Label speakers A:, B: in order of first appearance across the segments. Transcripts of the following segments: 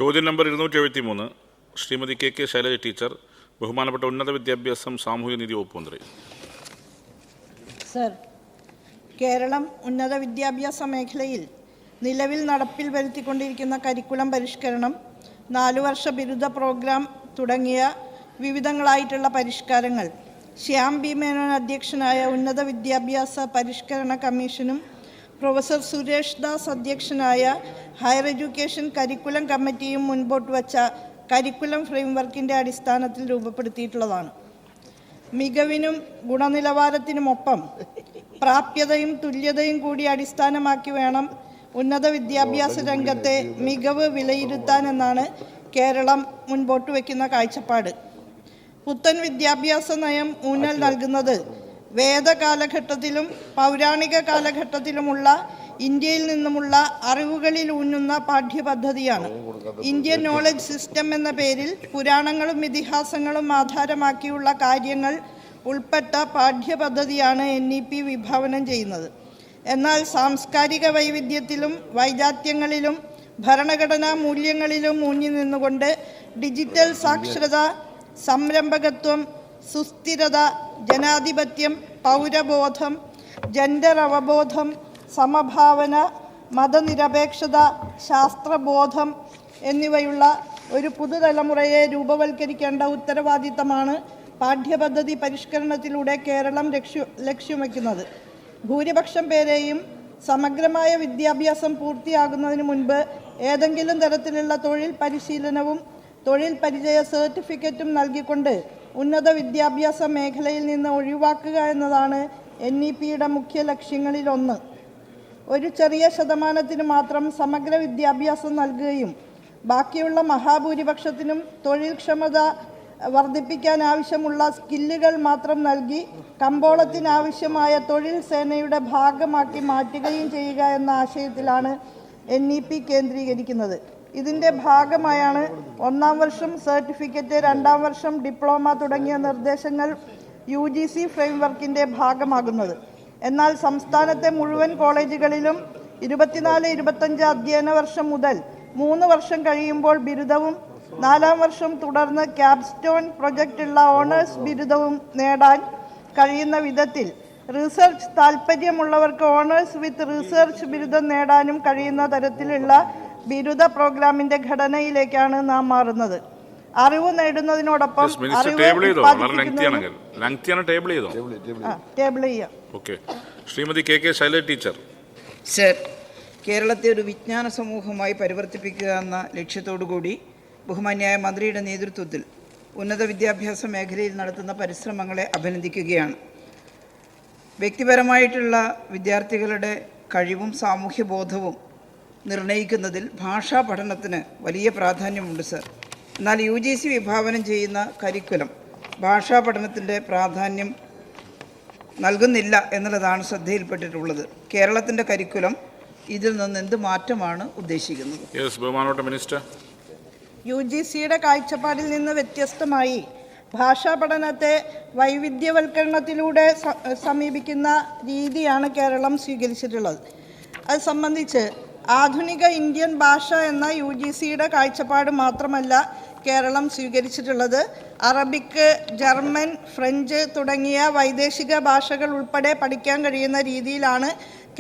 A: ചോദ്യം number 273 Shrimati K K Shailaja teacher, ബഹുമാനപ്പെട്ട ഉന്നത വിദ്യാഭ്യാസം സാമൂഹ്യനീതി വകുപ്പ് മന്ത്രി.
B: സർ, കേരളം ഉന്നത വിദ്യാഭ്യാസ മേഖലയിൽ നിലവിൽ നടപ്പിൽ വരുത്തിക്കൊണ്ടിരിക്കുന്ന കരിക്കുലം പരിഷ്കരണം, 4 വർഷ ബിരുദ പ്രോഗ്രാം തുടങ്ങിയ വിവിധങ്ങളായിട്ടുള്ള പരിഷ്കാരങ്ങൾ ശ്യാം ബി മേനോൻ അധ്യക്ഷനായ ഉന്നത വിദ്യാഭ്യാസ പരിഷ്കരണ കമ്മീഷനും പ്രൊഫസർ സുരേഷ് ദാസ് അധ്യക്ഷനായ ഹയർ എഡ്യൂക്കേഷൻ കരിക്കുലം കമ്മിറ്റിയും മുൻപോട്ട് വച്ച കരിക്കുലം ഫ്രെയിംവർക്കിൻ്റെ അടിസ്ഥാനത്തിൽ രൂപപ്പെടുത്തിയിട്ടുള്ളതാണ്. മികവിനും ഗുണനിലവാരത്തിനുമൊപ്പം പ്രാപ്യതയും തുല്യതയും കൂടി അടിസ്ഥാനമാക്കി വേണം ഉന്നത വിദ്യാഭ്യാസ രംഗത്തെ മികവ് വിലയിരുത്താൻ എന്നാണ് കേരളം മുൻപോട്ട് വയ്ക്കുന്ന കാഴ്ചപ്പാട്. പുത്തൻ വിദ്യാഭ്യാസ നയം ഊന്നൽ നൽകുന്നത് വേദകാലഘട്ടത്തിലും പൗരാണിക കാലഘട്ടത്തിലുമുള്ള ഇന്ത്യയിൽ നിന്നുമുള്ള അറിവുകളിൽ ഊന്നുന്ന പാഠ്യപദ്ധതിയാണ്. ഇന്ത്യൻ നോളജ് സിസ്റ്റം എന്ന പേരിൽ പുരാണങ്ങളും ഇതിഹാസങ്ങളും ആധാരമാക്കിയുള്ള കാര്യങ്ങൾ ഉൾപ്പെട്ട പാഠ്യപദ്ധതിയാണ് NEP വിഭാവനം ചെയ്യുന്നത്. എന്നാൽ സാംസ്കാരിക വൈവിധ്യത്തിലും വൈജാത്യങ്ങളിലും ഭരണഘടനാ മൂല്യങ്ങളിലും ഊന്നി നിന്നുകൊണ്ട് ഡിജിറ്റൽ സാക്ഷരത, സംരംഭകത്വം, സുസ്ഥിരത, ജനാധിപത്യം, പൗരബോധം, ജെൻഡർ അവബോധം, സമഭാവന, മതനിരപേക്ഷത, ശാസ്ത്രബോധം എന്നിവയുള്ള ഒരു പുതുതലമുറയെ രൂപവൽക്കരിക്കേണ്ട ഉത്തരവാദിത്തമാണ് പാഠ്യപദ്ധതി പരിഷ്കരണത്തിലൂടെ കേരളം ലക്ഷ്യം വയ്ക്കുന്നത്. ഭൂരിപക്ഷം പേരെയും സമഗ്രമായ വിദ്യാഭ്യാസം പൂർത്തിയാകുന്നതിന് മുൻപ് ഏതെങ്കിലും തരത്തിലുള്ള തൊഴിൽ പരിശീലനവും തൊഴിൽ പരിചയ സർട്ടിഫിക്കറ്റും നൽകിക്കൊണ്ട് ഉന്നത വിദ്യാഭ്യാസ മേഖലയിൽ നിന്ന് ഒഴിവാക്കുക എന്നതാണ് NEPയുടെ മുഖ്യ ലക്ഷ്യങ്ങളിലൊന്ന്. ഒരു ചെറിയ ശതമാനത്തിന് മാത്രം സമഗ്ര വിദ്യാഭ്യാസം നൽകുകയും ബാക്കിയുള്ള മഹാഭൂരിപക്ഷത്തിനും തൊഴിൽ ക്ഷമത വർദ്ധിപ്പിക്കാൻ ആവശ്യമുള്ള സ്കില്ലുകൾ മാത്രം നൽകി കമ്പോളത്തിനാവശ്യമായ തൊഴിൽ സേനയുടെ ഭാഗമാക്കി മാറ്റുകയും ചെയ്യുക എന്ന ആശയത്തിലാണ് NEP കേന്ദ്രീകരിക്കുന്നത്. ഇതിൻ്റെ ഭാഗമായാണ് 1-ാം വർഷം സർട്ടിഫിക്കറ്റ്, 2-ാം വർഷം ഡിപ്ലോമ തുടങ്ങിയ നിർദ്ദേശങ്ങൾ UGC ഫ്രെയിംവർക്കിൻ്റെ ഭാഗമാകുന്നത്. എന്നാൽ സംസ്ഥാനത്തെ മുഴുവൻ കോളേജുകളിലും 24-25 അധ്യയന വർഷം മുതൽ 3 വർഷം കഴിയുമ്പോൾ ബിരുദവും 4-ാം വർഷം തുടർന്ന് ക്യാപ്സ്റ്റോൺ പ്രൊജക്റ്റുള്ള ഓണേഴ്സ് ബിരുദവും നേടാൻ കഴിയുന്ന വിധത്തിൽ റിസർച്ച് താൽപ്പര്യമുള്ളവർക്ക് ഓണേഴ്സ് വിത്ത് റിസർച്ച് ബിരുദം നേടാനും കഴിയുന്ന തരത്തിലുള്ള ബിരുദ പ്രോഗ്രാമിന്റെ ഘടനയിലേക്കാണ് നാം മാറുന്നത്. അറിവ് നേടുന്നതിനോടൊപ്പം
A: Shrimati K K Shailaja teacher.
C: Sir, കേരളത്തെ ഒരു വിജ്ഞാന സമൂഹമായി പരിവർത്തിപ്പിക്കുക എന്ന ലക്ഷ്യത്തോടു കൂടി ബഹുമാന്യായ മന്ത്രിയുടെ നേതൃത്വത്തിൽ ഉന്നത വിദ്യാഭ്യാസ മേഖലയിൽ നടത്തുന്ന പരിശ്രമങ്ങളെ അഭിനന്ദിക്കുകയാണ്. വ്യക്തിപരമായിട്ടുള്ള വിദ്യാർത്ഥികളുടെ കഴിവും സാമൂഹ്യബോധവും നിർണ്ണയിക്കുന്നതിൽ ഭാഷാ പഠനത്തിന് വലിയ പ്രാധാന്യമുണ്ട് സർ. എന്നാൽ UGC വിഭാവനം ചെയ്യുന്ന കരിക്കുലം ഭാഷാ പഠനത്തിൻ്റെ പ്രാധാന്യം നൽകുന്നില്ല എന്നുള്ളതാണ് ശ്രദ്ധയിൽപ്പെട്ടിട്ടുള്ളത്. കേരളത്തിൻ്റെ കരിക്കുലം ഇതിൽ നിന്ന് എന്ത് മാറ്റമാണ് ഉദ്ദേശിക്കുന്നത്?
B: UGCയുടെ കാഴ്ചപ്പാടിൽ നിന്ന് വ്യത്യസ്തമായി ഭാഷാ പഠനത്തെ വൈവിധ്യവൽക്കരണത്തിലൂടെ സമീപിക്കുന്ന രീതിയാണ് കേരളം സ്വീകരിച്ചിട്ടുള്ളത്. അത് സംബന്ധിച്ച് ആധുനിക ഇന്ത്യൻ ഭാഷ എന്ന UGCയുടെ കാഴ്ചപ്പാട് മാത്രമല്ല കേരളം സ്വീകരിച്ചിട്ടുള്ളത്. അറബിക്, ജർമ്മൻ, ഫ്രഞ്ച് തുടങ്ങിയ വൈദേശിക ഭാഷകൾ ഉൾപ്പെടെ പഠിക്കാൻ കഴിയുന്ന രീതിയിലാണ്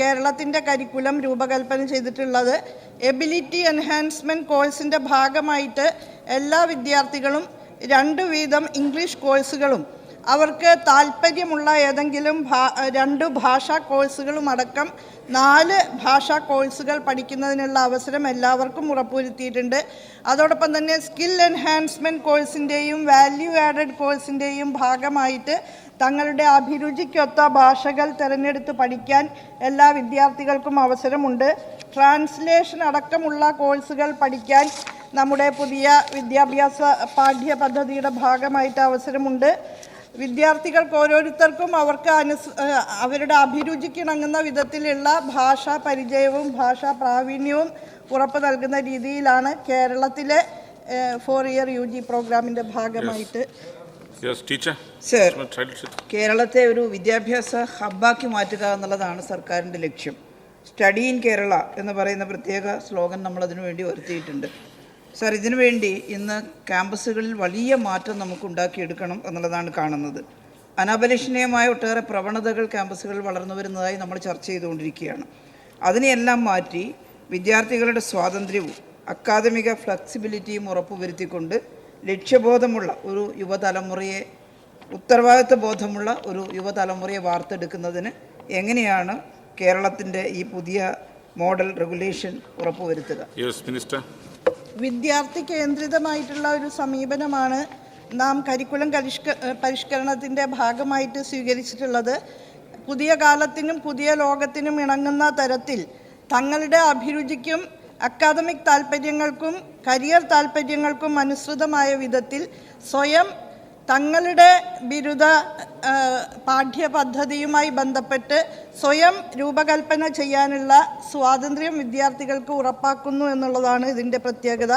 B: കേരളത്തിൻ്റെ കരിക്കുലം രൂപകൽപ്പന ചെയ്തിട്ടുള്ളത്. എബിലിറ്റി എൻഹാൻസ്മെൻറ്റ് കോഴ്സിൻ്റെ ഭാഗമായിട്ട് എല്ലാ വിദ്യാർത്ഥികളും 2 വീതം ഇംഗ്ലീഷ് കോഴ്സുകളും അവർക്ക് താല്പര്യമുള്ള ഏതെങ്കിലും 2 ഭാഷാ കോഴ്സുകളും അടക്കം 4 ഭാഷാ കോഴ്സുകൾ പഠിക്കുന്നതിനുള്ള അവസരം എല്ലാവർക്കും ഉറപ്പുവരുത്തിയിട്ടുണ്ട്. അതോടൊപ്പം തന്നെ സ്കിൽ എൻഹാൻസ്മെൻറ്റ് കോഴ്സിൻ്റെയും വാല്യൂ ആഡഡ് കോഴ്സിൻ്റെയും ഭാഗമായിട്ട് തങ്ങളുടെ അഭിരുചിക്കൊത്ത ഭാഷകൾ തിരഞ്ഞെടുത്ത് പഠിക്കാൻ എല്ലാ വിദ്യാർത്ഥികൾക്കും അവസരമുണ്ട്. ട്രാൻസ്ലേഷൻ അടക്കമുള്ള കോഴ്സുകൾ പഠിക്കാൻ നമ്മുടെ പുതിയ വിദ്യാഭ്യാസ പാഠ്യപദ്ധതിയുടെ ഭാഗമായിട്ട് അവസരമുണ്ട്. വിദ്യാർത്ഥികൾക്ക് ഓരോരുത്തർക്കും അവർക്ക് അവരുടെ അഭിരുചിക്കിണങ്ങുന്ന വിധത്തിലുള്ള ഭാഷാ പരിചയവും ഭാഷാ പ്രാവീണ്യവും ഉറപ്പ് നൽകുന്ന രീതിയിലാണ് കേരളത്തിലെ 4-year UG പ്രോഗ്രാമിൻ്റെ ഭാഗമായിട്ട്.
C: സർ, കേരളത്തെ ഒരു വിദ്യാഭ്യാസ ഹബ്ബാക്കി മാറ്റുക എന്നുള്ളതാണ് സർക്കാരിൻ്റെ ലക്ഷ്യം. സ്റ്റഡി ഇൻ കേരള എന്ന് പറയുന്ന പ്രത്യേക സ്ലോഗൻ നമ്മൾ അതിനു വേണ്ടി ഉയർത്തിയിട്ടുണ്ട്. സാർ, ഇതിനു വേണ്ടി ഇന്ന് ക്യാമ്പസുകളിൽ വലിയ മാറ്റം നമുക്ക് ഉണ്ടാക്കിയെടുക്കണം എന്നുള്ളതാണ് കാണുന്നത്. അനഭിലഷണീയമായ ഒട്ടേറെ പ്രവണതകൾ ക്യാമ്പസുകളിൽ വളർന്നു വരുന്നതായി നമ്മൾ ചർച്ച ചെയ്തുകൊണ്ടിരിക്കുകയാണ്. അതിനെയെല്ലാം മാറ്റി വിദ്യാർത്ഥികളുടെ സ്വാതന്ത്ര്യവും അക്കാദമിക ഫ്ലെക്സിബിലിറ്റിയും ഉറപ്പുവരുത്തിക്കൊണ്ട് ലക്ഷ്യബോധമുള്ള ഒരു യുവതലമുറയെ, ഉത്തരവാദിത്വ ബോധമുള്ള ഒരു യുവതലമുറയെ വാർത്തെടുക്കുന്നതിന് എങ്ങനെയാണ് കേരളത്തിൻ്റെ ഈ പുതിയ മോഡൽ റെഗുലേഷൻ ഉറപ്പുവരുത്തുക?
A: Yes minister.
B: വിദ്യാർത്ഥി കേന്ദ്രിതമായിട്ടുള്ള ഒരു സമീപനമാണ് നാം കരിക്കുലം പരിഷ്കരണത്തിൻ്റെ ഭാഗമായിട്ട് സ്വീകരിച്ചിട്ടുള്ളത്. പുതിയ കാലത്തിനും പുതിയ ലോകത്തിനും ഇണങ്ങുന്ന തരത്തിൽ തങ്ങളുടെ അഭിരുചിക്കും അക്കാദമിക് താൽപ്പര്യങ്ങൾക്കും കരിയർ താൽപ്പര്യങ്ങൾക്കും അനുസൃതമായ വിധത്തിൽ സ്വയം തങ്ങളുടെ ബിരുദ പാഠ്യപദ്ധതിയുമായി ബന്ധപ്പെട്ട് സ്വയം രൂപകൽപ്പന ചെയ്യാനുള്ള സ്വാതന്ത്ര്യം വിദ്യാർത്ഥികൾക്ക് ഉറപ്പാക്കുന്നു എന്നുള്ളതാണ് ഇതിൻ്റെ പ്രത്യേകത.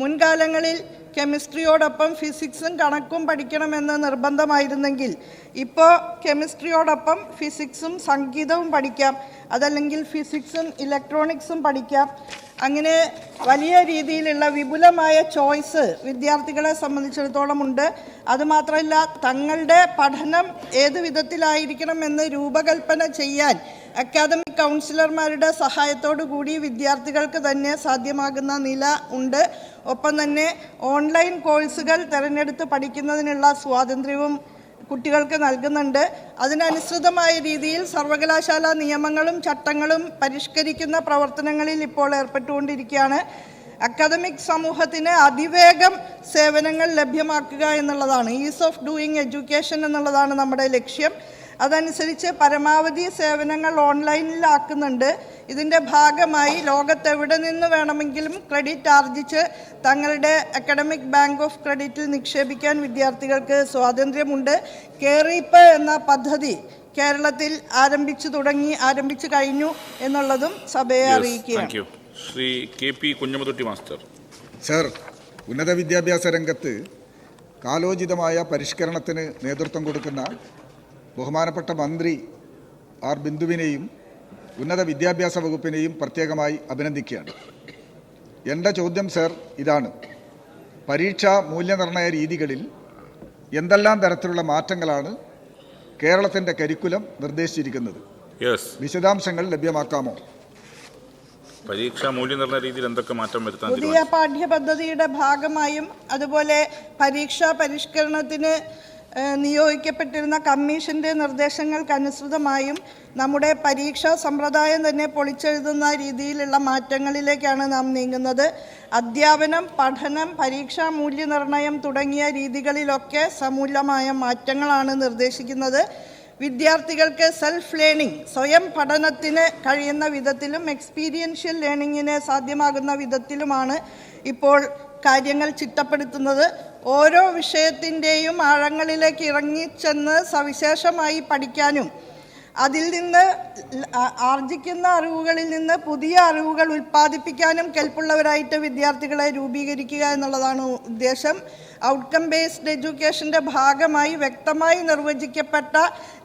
B: മുൻകാലങ്ങളിൽ കെമിസ്ട്രിയോടൊപ്പം ഫിസിക്സും കണക്കും പഠിക്കണമെന്ന് നിർബന്ധമായിരുന്നെങ്കിൽ ഇപ്പോൾ കെമിസ്ട്രിയോടൊപ്പം ഫിസിക്സും സംഗീതവും പഠിക്കാം, അതല്ലെങ്കിൽ ഫിസിക്സും ഇലക്ട്രോണിക്സും പഠിക്കാം. അങ്ങനെ വലിയ രീതിയിലുള്ള വിപുലമായ ചോയ്സ് വിദ്യാർത്ഥികളെ സംബന്ധിച്ചിടത്തോളം ഉണ്ട്. അതുമാത്രമല്ല, തങ്ങളുടെ പഠനം ഏത് വിധത്തിലായിരിക്കണം എന്ന് രൂപകൽപ്പന ചെയ്യാൻ അക്കാദമിക് കൗൺസിലർമാരുടെ സഹായത്തോടു കൂടി വിദ്യാർത്ഥികൾക്ക് തന്നെ സാധ്യമാകുന്ന നില ഉണ്ട്. ഒപ്പം തന്നെ ഓൺലൈൻ കോഴ്സുകൾ തിരഞ്ഞെടുത്ത് പഠിക്കുന്നതിനുള്ള സ്വാതന്ത്ര്യവും കുട്ടികൾക്ക് നൽകുന്നുണ്ട്. അതിനനുസൃതമായ രീതിയിൽ സർവകലാശാല നിയമങ്ങളും ചട്ടങ്ങളും പരിഷ്കരിക്കുന്ന പ്രവർത്തനങ്ങളിൽ ഇപ്പോൾ ഏർപ്പെട്ടുകൊണ്ടിരിക്കുകയാണ്. അക്കാദമിക് സമൂഹത്തിന് അതിവേഗം സേവനങ്ങൾ ലഭ്യമാക്കുക എന്നുള്ളതാണ്, ഈസ് ഓഫ് ഡൂയിങ് എഡ്യൂക്കേഷൻ എന്നുള്ളതാണ് നമ്മുടെ ലക്ഷ്യം. അതനുസരിച്ച് പരമാവധി സേവനങ്ങൾ ഓൺലൈനിലാക്കുന്നുണ്ട്. ഇതിൻ്റെ ഭാഗമായി ലോകത്തെവിടെ നിന്ന് വേണമെങ്കിലും ക്രെഡിറ്റ് ആർജിച്ച് തങ്ങളുടെ അക്കാഡമിക് ബാങ്ക് ഓഫ് ക്രെഡിറ്റിൽ നിക്ഷേപിക്കാൻ വിദ്യാർത്ഥികൾക്ക് സ്വാതന്ത്ര്യമുണ്ട്. കേറിപ്പ് എന്ന പദ്ധതി കേരളത്തിൽ ആരംഭിച്ചു കഴിഞ്ഞു എന്നുള്ളതും സഭയെ അറിയിക്കുകയാണ്.
A: Shri K P Kunhammadutty master.
D: Sir, ഉന്നത വിദ്യാഭ്യാസ രംഗത്ത് കാലോചിതമായ പരിഷ്കരണത്തിന് നേതൃത്വം കൊടുക്കുന്ന ബഹുമാനപ്പെട്ട മന്ത്രി ആർ ബിന്ദുവിനെയും ഉന്നത വിദ്യാഭ്യാസ വകുപ്പിനെയും പ്രത്യേകമായി അഭിനന്ദിക്കുകയാണ്. എൻ്റെ ചോദ്യം സർ ഇതാണ്: പരീക്ഷാ മൂല്യനിർണ്ണയ രീതികളിൽ എന്തെല്ലാം തരത്തിലുള്ള മാറ്റങ്ങളാണ് കേരളത്തിൻ്റെ കരിക്കുലം നിർദ്ദേശിച്ചിരിക്കുന്നത്? വിശദാംശങ്ങൾ ലഭ്യമാക്കാമോ?
A: പരീക്ഷാ മൂല്യനിർണ്ണയ രീതിയിൽ എന്തൊക്കെ മാറ്റം വരുത്താൻ
B: പുതിയ പാഠ്യപദ്ധതിയുടെ ഭാഗമായും അതുപോലെ പരീക്ഷാ പരിഷ്കരണത്തിന് നിയോഗിക്കപ്പെട്ടിരുന്ന കമ്മീഷൻ്റെ നിർദ്ദേശങ്ങൾക്കനുസൃതമായും നമ്മുടെ പരീക്ഷാ സമ്പ്രദായം തന്നെ പൊളിച്ചെഴുതുന്ന രീതിയിലുള്ള മാറ്റങ്ങളിലേക്കാണ് നാം നീങ്ങുന്നത്. അധ്യാപനം, പഠനം, പരീക്ഷാ മൂല്യനിർണ്ണയം തുടങ്ങിയ രീതികളിലൊക്കെ സമൂലമായ മാറ്റങ്ങളാണ് നിർദ്ദേശിക്കുന്നത്. വിദ്യാർത്ഥികൾക്ക് സെൽഫ് ലേണിംഗ്, സ്വയം പഠനത്തിന് കഴിയുന്ന വിധത്തിലും എക്സ്പീരിയൻഷ്യൽ ലേണിങ്ങിന് സാധ്യമാകുന്ന വിധത്തിലുമാണ് ഇപ്പോൾ കാര്യങ്ങൾ ചിട്ടപ്പെടുത്തുന്നത്. ഓരോ വിഷയത്തിൻ്റെയും ആഴങ്ങളിലേക്ക് ഇറങ്ങിച്ചെന്ന് സവിശേഷമായി പഠിക്കാനും അതിൽ നിന്ന് ആർജിക്കുന്ന അറിവുകളിൽ നിന്ന് പുതിയ അറിവുകൾ ഉൽപ്പാദിപ്പിക്കാനും കെൽപ്പുള്ളവരായിട്ട് വിദ്യാർത്ഥികളെ രൂപീകരിക്കുക എന്നുള്ളതാണ് ഉദ്ദേശം. ഔട്ട്കം ബേസ്ഡ് എഡ്യൂക്കേഷൻ്റെ ഭാഗമായി വ്യക്തമായി നിർവചിക്കപ്പെട്ട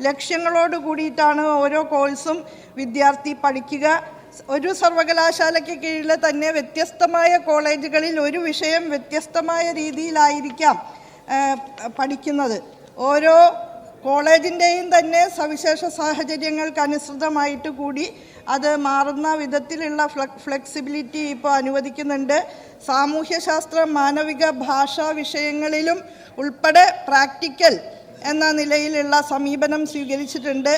B: ലക്ഷ്യങ്ങളോട് കൂടിയിട്ടാണ് ഓരോ കോഴ്സും വിദ്യാർത്ഥി പഠിക്കുക. ഒരു സർവകലാശാലയ്ക്ക് കീഴിൽ തന്നെ വ്യത്യസ്തമായ കോളേജുകളിൽ ഒരു വിഷയം വ്യത്യസ്തമായ രീതിയിലായിരിക്കാം പഠിക്കുന്നത്. ഓരോ കോളേജിൻ്റെയും തന്നെ സവിശേഷ സാഹചര്യങ്ങൾക്കനുസൃതമായിട്ട് കൂടി അത് മാറുന്ന വിധത്തിലുള്ള ഫ്ലെക്സിബിലിറ്റി ഇപ്പോൾ അനുവദിക്കുന്നുണ്ട്. സാമൂഹ്യശാസ്ത്രം, മാനവിക ഭാഷാ വിഷയങ്ങളിലും ഉൾപ്പെടെ പ്രാക്ടിക്കൽ എന്ന നിലയിലുള്ള സമീപനം സ്വീകരിച്ചിട്ടുണ്ട്.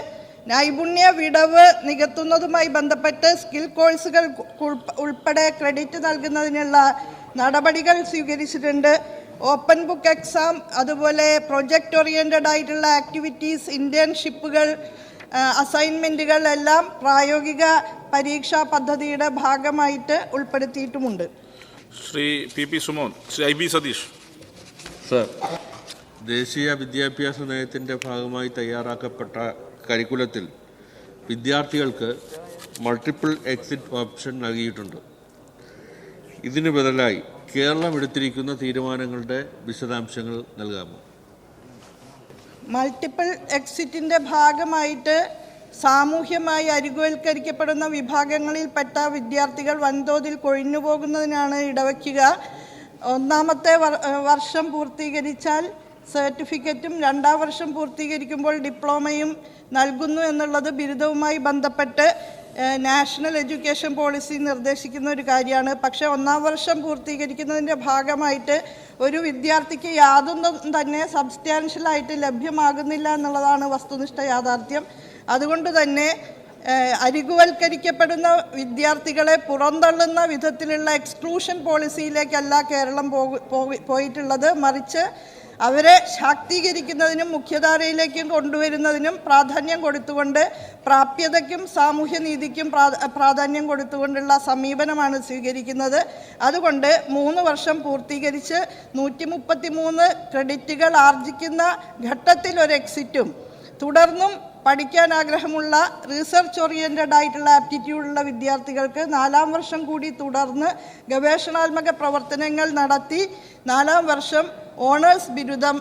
B: നൈപുണ്യ വിടവ് നികത്തുന്നതുമായി ബന്ധപ്പെട്ട് സ്കിൽ കോഴ്സുകൾ ഉൾപ്പെടെ ക്രെഡിറ്റ് നൽകുന്നതിനുള്ള നടപടികൾ സ്വീകരിച്ചിട്ടുണ്ട്. ഓപ്പൺ ബുക്ക് എക്സാം, അതുപോലെ പ്രൊജക്റ്റ് ഓറിയൻറ്റഡ് ആയിട്ടുള്ള ആക്ടിവിറ്റീസ്, ഇന്റേൺഷിപ്പുകൾ, അസൈൻമെൻറ്റുകൾ എല്ലാം പ്രായോഗിക പരീക്ഷാ പദ്ധതിയുടെ ഭാഗമായിട്ട് ഉൾപ്പെടുത്തിയിട്ടുമുണ്ട്.
A: Shri P P Sumon. Shri I B Satheesh.
E: Sir, ദേശീയ വിദ്യാഭ്യാസ നയത്തിൻ്റെ ഭാഗമായി തയ്യാറാക്കപ്പെട്ട കരിക്കുലത്തിൽ വിദ്യാർത്ഥികൾക്ക് മൾട്ടിപ്പിൾ എക്സിറ്റ് ഓപ്ഷൻ നൽകിയിട്ടുണ്ട്. ഇതിനു ബദലായി കേരളം എടുത്തിരിക്കുന്ന തീരുമാനങ്ങളുടെ വിശദാംശങ്ങൾ നൽകാമോ?
B: മൾട്ടിപ്പിൾ എക്സിറ്റിൻ്റെ ഭാഗമായിട്ട് സാമൂഹ്യമായി അരികുവൽക്കരിക്കപ്പെടുന്ന വിഭാഗങ്ങളിൽപ്പെട്ട വിദ്യാർത്ഥികൾ വൻതോതിൽ കൊഴിഞ്ഞു പോകുന്നതിനാണ് ഇടവയ്ക്കുക. ഒന്നാമത്തെ വർഷം പൂർത്തീകരിച്ചാൽ സർട്ടിഫിക്കറ്റും, രണ്ടാം വർഷം പൂർത്തീകരിക്കുമ്പോൾ ഡിപ്ലോമയും നൽകുന്നു എന്നുള്ളത് ബിരുദവുമായി ബന്ധപ്പെട്ട് നാഷണൽ എഡ്യൂക്കേഷൻ പോളിസി നിർദ്ദേശിക്കുന്ന ഒരു കാര്യമാണ്. പക്ഷേ ഒന്നാം വർഷം പൂർത്തീകരിക്കുന്നതിൻ്റെ ഭാഗമായിട്ട് ഒരു വിദ്യാർത്ഥിക്ക് യാതൊന്നും തന്നെ സബ്സ്റ്റാൻഷ്യലായിട്ട് ലഭ്യമാകുന്നില്ല എന്നുള്ളതാണ് വസ്തുനിഷ്ഠ യാഥാർത്ഥ്യം. അതുകൊണ്ട് തന്നെ അരികുവൽക്കരിക്കപ്പെടുന്ന വിദ്യാർത്ഥികളെ പുറന്തള്ളുന്ന വിധത്തിലുള്ള എക്സ്ക്ലൂഷൻ പോളിസിയിലേക്കല്ല കേരളം പോയിട്ടുള്ളത്. മറിച്ച് അവരെ ശാക്തീകരിക്കുന്നതിനും മുഖ്യധാരയിലേക്കും കൊണ്ടുവരുന്നതിനും പ്രാധാന്യം കൊടുത്തുകൊണ്ട് പ്രാപ്യതയ്ക്കും സാമൂഹ്യനീതിക്കും പ്രാധാന്യം കൊടുത്തുകൊണ്ടുള്ള സമീപനമാണ് സ്വീകരിക്കുന്നത്. അതുകൊണ്ട് 3 വർഷം പൂർത്തീകരിച്ച് 133 ക്രെഡിറ്റുകൾ ആർജിക്കുന്ന ഘട്ടത്തിൽ ഒരു എക്സിറ്റും, തുടർന്നും പഠിക്കാൻ ആഗ്രഹമുള്ള റിസർച്ച് ഓറിയൻറ്റഡ് ആയിട്ടുള്ള ആപ്റ്റിറ്റ്യൂഡുള്ള വിദ്യാർത്ഥികൾക്ക് 4ാം വർഷം കൂടി തുടർന്ന് ഗവേഷണാത്മക പ്രവർത്തനങ്ങൾ നടത്തി 4ാം വർഷം ഓണേഴ്സ് ബിരുദം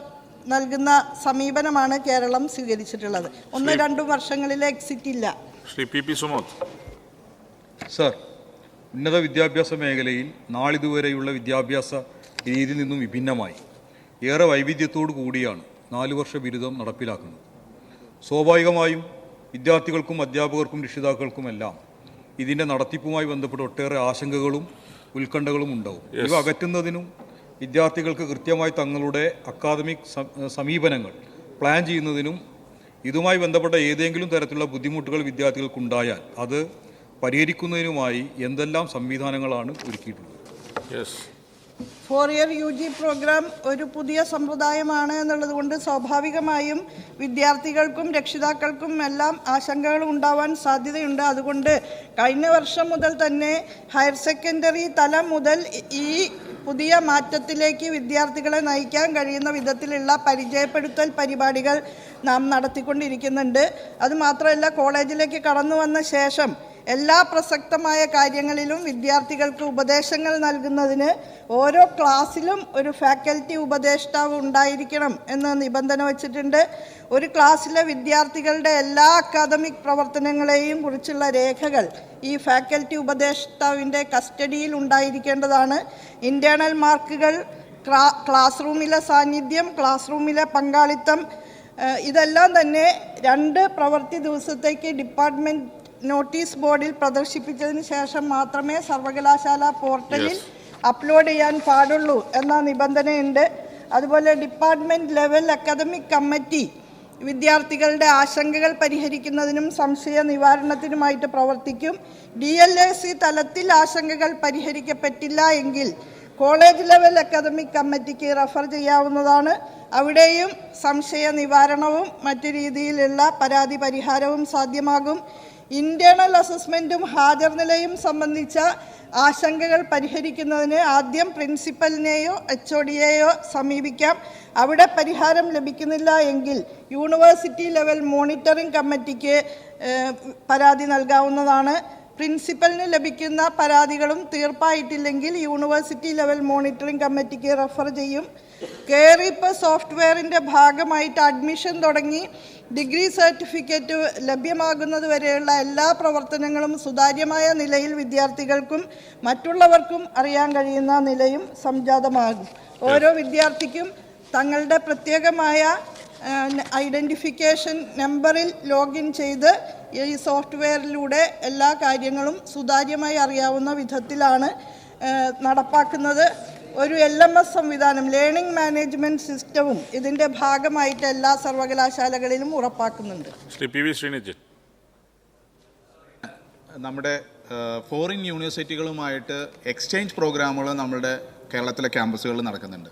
B: നൽകുന്ന സമീപനമാണ് കേരളം സ്വീകരിച്ചിട്ടുള്ളത്. 1-2 വർഷങ്ങളിലെ എക്സിറ്റ് ഇല്ല.
A: Shri P P Sumod.
F: Sir, ഉന്നത വിദ്യാഭ്യാസ മേഖലയിൽ നാളിതുവരെയുള്ള വിദ്യാഭ്യാസ രീതിയിൽ നിന്നും വിഭിന്നമായി ഏറെ വൈവിധ്യത്തോടു കൂടിയാണ് 4 വർഷ ബിരുദം നടപ്പിലാക്കുന്നത്. സ്വാഭാവികമായും വിദ്യാർത്ഥികൾക്കും അധ്യാപകർക്കും രക്ഷിതാക്കൾക്കുമെല്ലാം ഇതിൻ്റെ നടത്തിപ്പുമായി ബന്ധപ്പെട്ട് ഒട്ടേറെ ആശങ്കകളും ഉത്കണ്ഠകളും ഉണ്ടാവും. ഇവ അകറ്റുന്നതിനും വിദ്യാർത്ഥികൾക്ക് കൃത്യമായി തങ്ങളുടെ അക്കാദമിക് സമീപനങ്ങൾ പ്ലാൻ ചെയ്യുന്നതിനും ഇതുമായി ബന്ധപ്പെട്ട ഏതെങ്കിലും തരത്തിലുള്ള ബുദ്ധിമുട്ടുകൾ വിദ്യാർത്ഥികൾക്കുണ്ടായാൽ അത് പരിഹരിക്കുന്നതിനുമായി എന്തെല്ലാം സംവിധാനങ്ങളാണ് ഒരുക്കിയിട്ടുള്ളത്?
B: 4 ഇയർ UG പ്രോഗ്രാം ഒരു പുതിയ സമ്പ്രദായമാണ് എന്നുള്ളത് കൊണ്ട് സ്വാഭാവികമായും വിദ്യാർത്ഥികൾക്കും രക്ഷിതാക്കൾക്കും എല്ലാം ആശങ്കകൾ ഉണ്ടാവാൻ സാധ്യതയുണ്ട്. അതുകൊണ്ട് കഴിഞ്ഞ വർഷം മുതൽ തന്നെ ഹയർ സെക്കൻഡറി തലം മുതൽ ഈ പുതിയ മാറ്റത്തിലേക്ക് വിദ്യാർത്ഥികളെ നയിക്കാൻ കഴിയുന്ന വിധത്തിലുള്ള പരിചയപ്പെടുത്തൽ പരിപാടികൾ നാം നടത്തിക്കൊണ്ടിരിക്കുന്നുണ്ട്. അതുമാത്രമല്ല, കോളേജിലേക്ക് കടന്നു വന്ന ശേഷം എല്ലാ പ്രസക്തമായ കാര്യങ്ങളിലും വിദ്യാർത്ഥികൾക്ക് ഉപദേശങ്ങൾ നൽകുന്നതിന് ഓരോ ക്ലാസ്സിലും ഒരു ഫാക്കൽറ്റി ഉപദേഷ്ടാവ് ഉണ്ടായിരിക്കണം എന്ന നിബന്ധന വച്ചിട്ടുണ്ട്. ഒരു ക്ലാസ്സിലെ വിദ്യാർത്ഥികളുടെ എല്ലാ അക്കാദമിക് പ്രവർത്തനങ്ങളെയും കുറിച്ചുള്ള രേഖകൾ ഈ ഫാക്കൽറ്റി ഉപദേഷ്ടാവിൻ്റെ കസ്റ്റഡിയിൽ ഉണ്ടായിരിക്കേണ്ടതാണ്. ഇൻറ്റേർണൽ മാർക്കുകൾ, ക്ലാസ് റൂമിലെ സാന്നിധ്യം, ക്ലാസ് റൂമിലെ പങ്കാളിത്തം, ഇതെല്ലാം തന്നെ 2 പ്രവൃത്തി ദിവസത്തേക്ക് ഡിപ്പാർട്ട്മെൻറ്റ് നോട്ടീസ് ബോർഡിൽ പ്രദർശിപ്പിച്ചതിന് ശേഷം മാത്രമേ സർവകലാശാല പോർട്ടലിൽ അപ്ലോഡ് ചെയ്യാൻ പാടുള്ളൂ എന്ന നിബന്ധനയുണ്ട്. അതുപോലെ ഡിപ്പാർട്ട്മെൻറ്റ് ലെവൽ അക്കാദമിക് കമ്മിറ്റി വിദ്യാർത്ഥികളുടെ ആശങ്കകൾ പരിഹരിക്കുന്നതിനും സംശയ നിവാരണത്തിനുമായിട്ട് പ്രവർത്തിക്കും. DLAC തലത്തിൽ ആശങ്കകൾ പരിഹരിക്കപ്പെട്ടില്ല എങ്കിൽ കോളേജ് ലെവൽ അക്കാദമിക് കമ്മിറ്റിക്ക് റെഫർ ചെയ്യാവുന്നതാണ്. അവിടെയും സംശയ നിവാരണവും മറ്റു രീതിയിലുള്ള പരാതി പരിഹാരവും സാധ്യമാകും. ഇന്റേണൽ അസസ്മെൻറ്റും ഹാജർ നിലയും സംബന്ധിച്ച ആശങ്കകൾ പരിഹരിക്കുന്നതിന് ആദ്യം പ്രിൻസിപ്പലിനെയോ HODയെയോ സമീപിക്കാം. അവിടെ പരിഹാരം ലഭിക്കുന്നില്ല എങ്കിൽ യൂണിവേഴ്സിറ്റി ലെവൽ മോണിറ്ററിംഗ് കമ്മിറ്റിക്ക് പരാതി നൽകാവുന്നതാണ്. പ്രിൻസിപ്പലിന് ലഭിക്കുന്ന പരാതികളും തീർപ്പായിട്ടില്ലെങ്കിൽ യൂണിവേഴ്സിറ്റി ലെവൽ മോണിറ്ററിംഗ് കമ്മിറ്റിക്ക് റെഫർ ചെയ്യും. കെയറിപ്പ് സോഫ്റ്റ്വെയറിൻ്റെ ഭാഗമായിട്ട് അഡ്മിഷൻ തുടങ്ങി ഡിഗ്രി സർട്ടിഫിക്കറ്റ് ലഭ്യമാകുന്നത് വരെയുള്ള എല്ലാ പ്രവർത്തനങ്ങളും സുതാര്യമായ നിലയിൽ വിദ്യാർത്ഥികൾക്കും മറ്റുള്ളവർക്കും അറിയാൻ കഴിയുന്ന നിലയും സംജാതമാകും. ഓരോ വിദ്യാർത്ഥിക്കും തങ്ങളുടെ പ്രത്യേകമായ ഐഡൻറ്റിഫിക്കേഷൻ നമ്പറിൽ ലോഗിൻ ചെയ്ത് ഈ സോഫ്റ്റ്വെയറിലൂടെ എല്ലാ കാര്യങ്ങളും സുതാര്യമായി അറിയാവുന്ന വിധത്തിലാണ് നടപ്പാക്കുന്നത്. ഒരു LMS സംവിധാനം, ലേണിംഗ് മാനേജ്മെൻറ്റ് സിസ്റ്റവും ഇതിൻ്റെ ഭാഗമായിട്ട് എല്ലാ സർവകലാശാലകളിലും ഉറപ്പാക്കുന്നുണ്ട്.
A: Shri P V Sreenijan.
G: നമ്മുടെ ഫോറിൻ യൂണിവേഴ്സിറ്റികളുമായിട്ട് എക്സ്ചേഞ്ച് പ്രോഗ്രാമുകൾ നമ്മുടെ കേരളത്തിലെ ക്യാമ്പസുകളിൽ നടക്കുന്നുണ്ട്.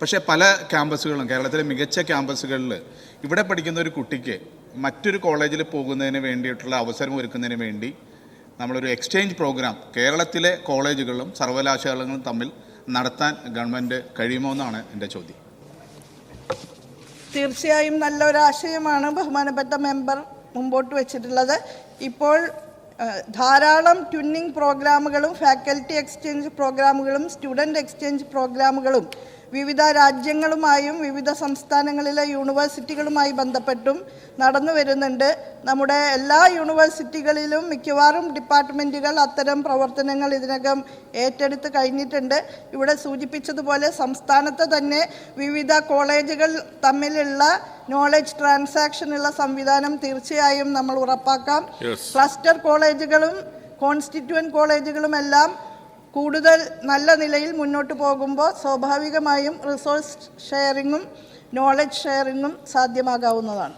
G: പക്ഷേ പല ക്യാമ്പസുകളും, കേരളത്തിലെ മികച്ച ക്യാമ്പസുകളിൽ ഇവിടെ പഠിക്കുന്ന ഒരു കുട്ടിക്ക് മറ്റൊരു കോളേജിൽ പോകുന്നതിന് വേണ്ടിയിട്ടുള്ള അവസരം ഒരുക്കുന്നതിന് വേണ്ടി നമ്മളൊരു എക്സ്ചേഞ്ച് പ്രോഗ്രാം കേരളത്തിലെ കോളേജുകളും സർവകലാശാലകളും തമ്മിൽ നടത്താൻ ഗവൺമെൻറ് കഴിയുമോ എന്നാണ് എൻ്റെ ചോദ്യം.
B: തീർച്ചയായും നല്ലൊരാശയമാണ് ബഹുമാനപ്പെട്ട മെമ്പർ മുമ്പോട്ട് വച്ചിട്ടുള്ളത്. ഇപ്പോൾ ധാരാളം ട്വിന്നിങ് പ്രോഗ്രാമുകളും ഫാക്കൽറ്റി എക്സ്ചേഞ്ച് പ്രോഗ്രാമുകളും സ്റ്റുഡൻറ്റ് എക്സ്ചേഞ്ച് പ്രോഗ്രാമുകളും വിവിധ രാജ്യങ്ങളുമായും വിവിധ സംസ്ഥാനങ്ങളിലെ യൂണിവേഴ്സിറ്റികളുമായി ബന്ധപ്പെട്ടും നടന്നു വരുന്നുണ്ട്. നമ്മുടെ എല്ലാ യൂണിവേഴ്സിറ്റികളിലും മിക്കവാറും ഡിപ്പാർട്ട്മെൻറ്റുകൾ അത്തരം പ്രവർത്തനങ്ങൾ ഇതിനകം ഏറ്റെടുത്ത് കഴിഞ്ഞിട്ടുണ്ട്. ഇവിടെ സൂചിപ്പിച്ചതുപോലെ സംസ്ഥാനത്ത് തന്നെ വിവിധ കോളേജുകൾ തമ്മിലുള്ള നോളജ് ട്രാൻസാക്ഷനുള്ള സംവിധാനം തീർച്ചയായും നമ്മൾ ഉറപ്പാക്കാം. ക്ലസ്റ്റർ കോളേജുകളും കോൺസ്റ്റിറ്റ്യൂവൻ്റ് കോളേജുകളുമെല്ലാം കൂടുതൽ നല്ല നിലയിൽ മുന്നോട്ട് പോകുമ്പോൾ സ്വാഭാവികമായും റിസോഴ്സ് ഷെയറിങ്ങും നോളജ് ഷെയറിങ്ങും സാധ്യമാകാവുന്നതാണ്.